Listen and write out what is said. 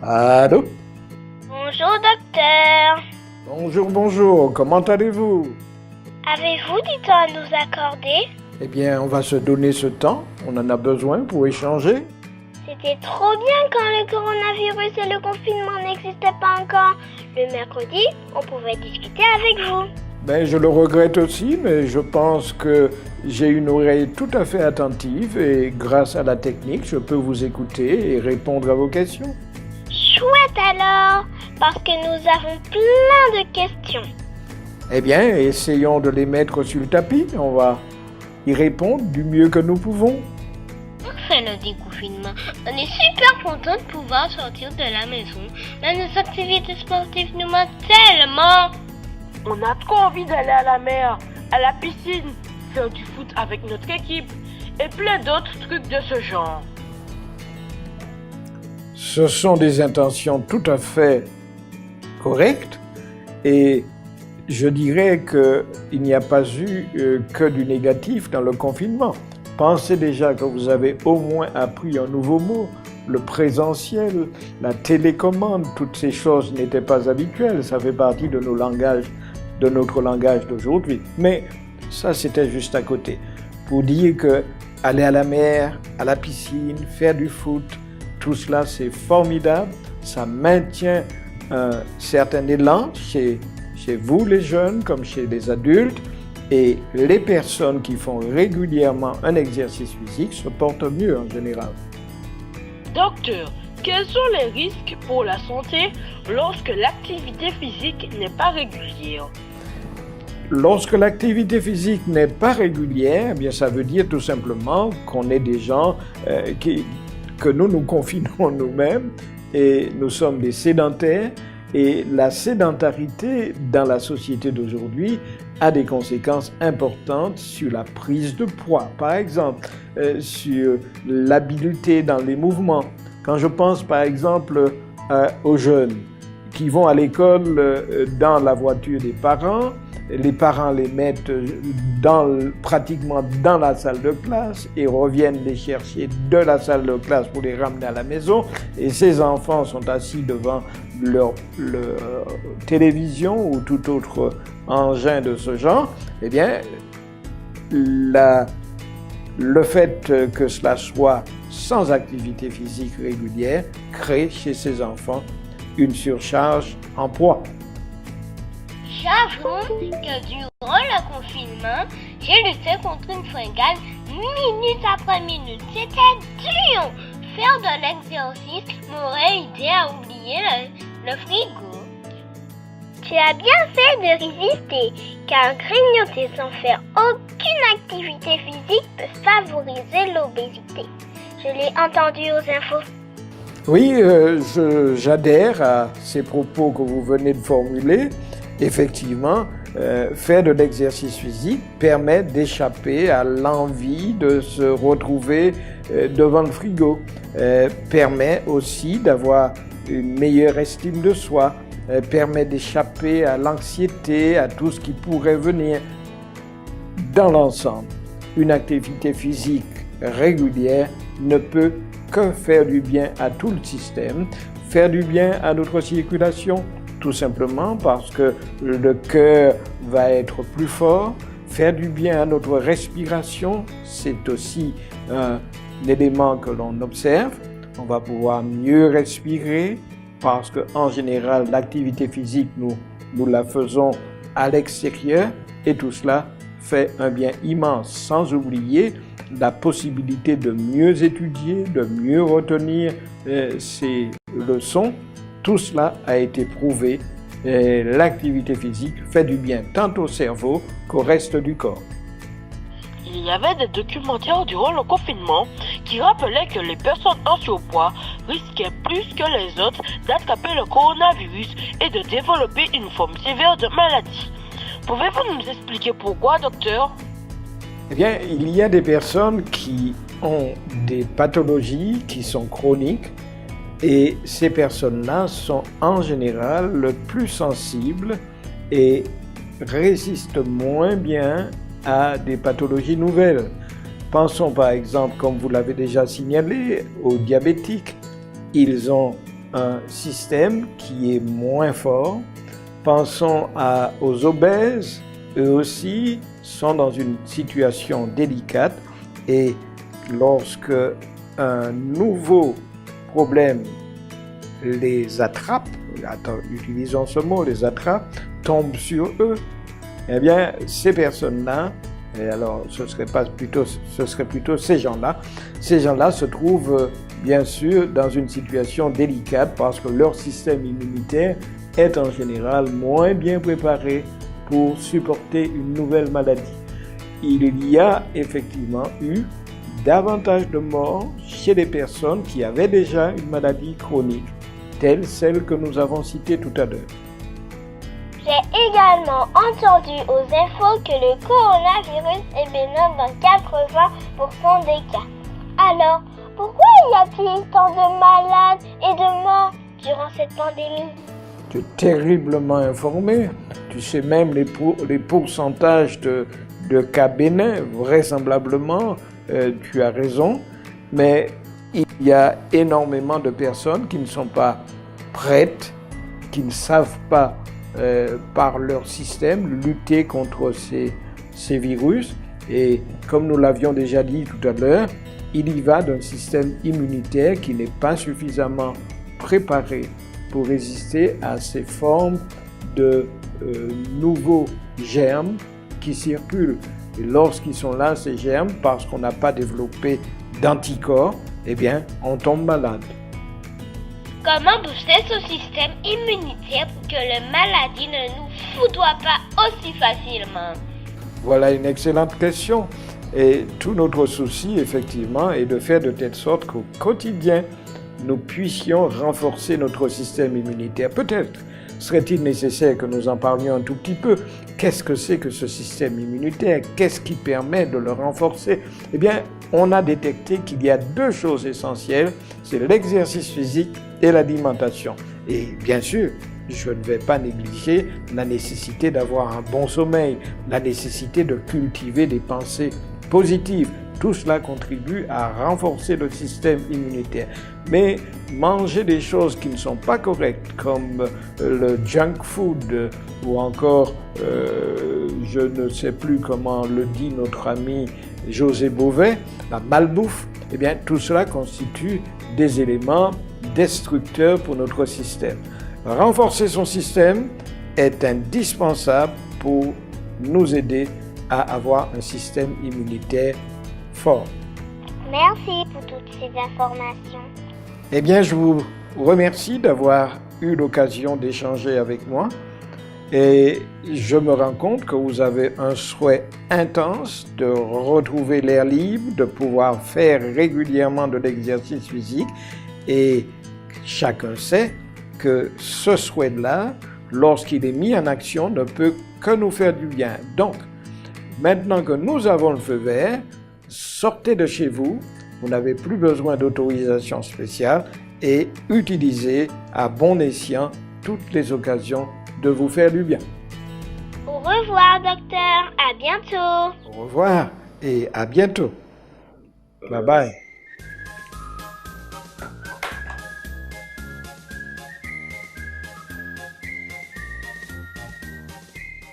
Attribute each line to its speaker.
Speaker 1: Allô?
Speaker 2: Bonjour docteur.
Speaker 1: Bonjour, comment allez-vous?
Speaker 2: Avez-vous du temps à nous accorder?
Speaker 1: Eh bien, on va se donner ce temps, on en a besoin pour échanger.
Speaker 2: C'était trop bien quand le coronavirus et le confinement n'existaient pas encore. Le mercredi, on pouvait discuter avec vous.
Speaker 1: Je le regrette aussi, mais je pense que j'ai une oreille tout à fait attentive et grâce à la technique, je peux vous écouter et répondre à vos questions.
Speaker 2: Chouette alors, parce que nous avons plein de questions.
Speaker 1: Eh bien, essayons de les mettre sur le tapis, on va y répondre du mieux que nous pouvons.
Speaker 2: Après le déconfinement, on est super content de pouvoir sortir de la maison, mais nos activités sportives nous manquent tellement.
Speaker 3: On a trop envie d'aller à la mer, à la piscine, faire du foot avec notre équipe et plein d'autres trucs de ce genre.
Speaker 1: Ce sont des intentions tout à fait correctes et je dirais qu'il n'y a pas eu que du négatif dans le confinement. Pensez déjà que vous avez au moins appris un nouveau mot, le présentiel, la télécommande, toutes ces choses n'étaient pas habituelles, ça fait partie de notre langage d'aujourd'hui. Mais ça, c'était juste à côté. Pour dire que aller à la mer, à la piscine, faire du foot, tout cela, c'est formidable. Ça maintient un certain élan chez vous, les jeunes, comme chez les adultes. Et les personnes qui font régulièrement un exercice physique se portent mieux en général.
Speaker 3: Docteur, quels sont les risques pour la santé lorsque l'activité physique n'est pas régulière?
Speaker 1: Lorsque l'activité physique n'est pas régulière, eh bien, ça veut dire tout simplement qu'on est des gens que nous confinons nous-mêmes et nous sommes des sédentaires. Et la sédentarité dans la société d'aujourd'hui a des conséquences importantes sur la prise de poids, par exemple, sur l'habileté dans les mouvements. Quand je pense par exemple aux jeunes qui vont à l'école dans la voiture des parents, les parents les mettent pratiquement dans la salle de classe et reviennent les chercher de la salle de classe pour les ramener à la maison. Et ces enfants sont assis devant leur télévision ou tout autre engin de ce genre. Eh bien, le fait que cela soit sans activité physique régulière crée chez ces enfants une surcharge en poids.
Speaker 2: J'avoue que durant le confinement, j'ai lutté contre une fringale minute après minute. C'était dur. Faire de l'exercice m'aurait aidé à oublier le frigo. Tu as bien fait de résister, car grignoter sans faire aucune activité physique peut favoriser l'obésité. Je l'ai entendu aux infos.
Speaker 1: Oui, j'adhère à ces propos que vous venez de formuler. Effectivement, faire de l'exercice physique permet d'échapper à l'envie de se retrouver devant le frigo, permet aussi d'avoir une meilleure estime de soi, permet d'échapper à l'anxiété, à tout ce qui pourrait venir. Dans l'ensemble, une activité physique régulière ne peut que faire du bien à tout le système, faire du bien à notre circulation, tout simplement parce que le cœur va être plus fort, faire du bien à notre respiration, c'est aussi un élément que l'on observe. On va pouvoir mieux respirer parce qu'en général, l'activité physique, nous la faisons à l'extérieur et tout cela fait un bien immense, sans oublier la possibilité de mieux étudier, de mieux retenir ses leçons. Tout cela a été prouvé et l'activité physique fait du bien tant au cerveau qu'au reste du corps.
Speaker 3: Il y avait des documentaires durant le confinement qui rappelaient que les personnes en surpoids risquaient plus que les autres d'attraper le coronavirus et de développer une forme sévère de maladie. Pouvez-vous nous expliquer pourquoi, docteur?
Speaker 1: Eh bien, il y a des personnes qui ont des pathologies qui sont chroniques et ces personnes-là sont en général plus sensibles et résistent moins bien à des pathologies nouvelles. Pensons par exemple, comme vous l'avez déjà signalé, aux diabétiques. Ils ont un système qui est moins fort. Pensons aux obèses, eux aussi sont dans une situation délicate et lorsque un nouveau problème les attrape, utilisons ce mot, les attrape, tombe sur eux, eh bien ces personnes-là, et alors ce serait plutôt ces gens-là se trouvent bien sûr dans une situation délicate parce que leur système immunitaire est en général moins bien préparé pour supporter une nouvelle maladie. Il y a effectivement eu davantage de morts chez les personnes qui avaient déjà une maladie chronique, telle celle que nous avons citée tout à l'heure.
Speaker 2: J'ai également entendu aux infos que le coronavirus est bénin dans 80% des cas. Alors, pourquoi y a-t-il tant de malades et de morts durant cette pandémie?
Speaker 1: Tu es terriblement informé. Tu sais même les pourcentages de cas bénins, vraisemblablement, tu as raison. Mais il y a énormément de personnes qui ne sont pas prêtes, qui ne savent pas, par leur système, lutter contre ces virus. Et comme nous l'avions déjà dit tout à l'heure, il y va d'un système immunitaire qui n'est pas suffisamment préparé pour résister à ces formes de nouveaux germes qui circulent. Et lorsqu'ils sont là, ces germes, parce qu'on n'a pas développé d'anticorps, eh bien, on tombe malade.
Speaker 2: Comment booster ce système immunitaire pour que la maladie ne nous foudroie pas aussi facilement?
Speaker 1: Voilà une excellente question. Et tout notre souci, effectivement, est de faire de telle sorte qu'au quotidien, nous puissions renforcer notre système immunitaire. Peut-être serait-il nécessaire que nous en parlions un tout petit peu. Qu'est-ce que c'est que ce système immunitaire? Qu'est-ce qui permet de le renforcer? Eh bien, on a détecté qu'il y a deux choses essentielles, c'est l'exercice physique et l'alimentation. Et bien sûr, je ne vais pas négliger la nécessité d'avoir un bon sommeil, la nécessité de cultiver des pensées positives. Tout cela contribue à renforcer le système immunitaire. Mais manger des choses qui ne sont pas correctes, comme le junk food ou encore, je ne sais plus comment le dit notre ami José Bové, la malbouffe, eh bien tout cela constitue des éléments destructeurs pour notre système. Renforcer son système est indispensable pour nous aider à avoir un système immunitaire fort.
Speaker 2: Merci pour toutes ces informations.
Speaker 1: Eh bien, je vous remercie d'avoir eu l'occasion d'échanger avec moi et je me rends compte que vous avez un souhait intense de retrouver l'air libre, de pouvoir faire régulièrement de l'exercice physique et chacun sait que ce souhait-là, lorsqu'il est mis en action, ne peut que nous faire du bien. Donc, maintenant que nous avons le feu vert, sortez de chez vous, vous n'avez plus besoin d'autorisation spéciale et utilisez à bon escient toutes les occasions de vous faire du bien.
Speaker 2: Au revoir, docteur. À bientôt.
Speaker 1: Au revoir et à bientôt. Bye bye.